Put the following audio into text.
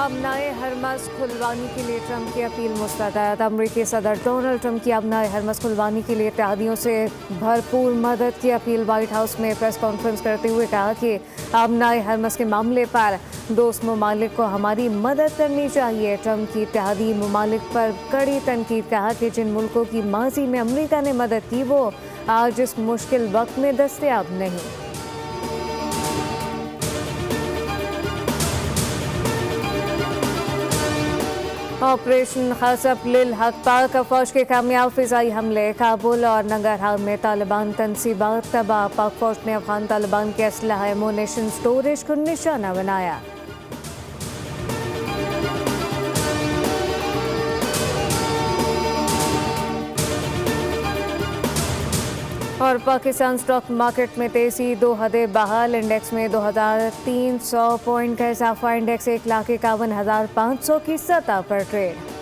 आबनाए Hermes खुलवाने के लिए ट्रंप की अपील मुस्तरद। अमरीकी सदर डोनाल्ड ट्रंप की आबनाए हरमस खुलवाने के लिए इत्तेहादियों से भरपूर मदद की अपील। व्हाइट हाउस में प्रेस कॉन्फ्रेंस करते हुए कहा कि आबनाए हरमस के मामले पर दोस्त ममालिक को हमारी मदद करनी चाहिए। ट्रंप की इत्तेहादी ममालिक पर कड़ी तनकीद। कहा कि जिन मुल्कों की माजी में अमरीका ने मदद की वो आज इस मुश्किल वक्त में दस्तयाब नहीं। ऑपरेशन खसफ लिल हक पाक फौज के कामयाब फिजाई हमले। काबुल और नंगरहार में तालिबान तनसीबात तबाह। पाक फौज ने अफगान तालिबान के असलहा एमुनेशन स्टोरेज को निशाना बनाया। और पाकिस्तान स्टॉक मार्केट में तेजी, 2 हदें बहाल। इंडेक्स में 2300 पॉइंट का इजाफा। इंडेक्स 1,51,500 की सतह पर ट्रेड।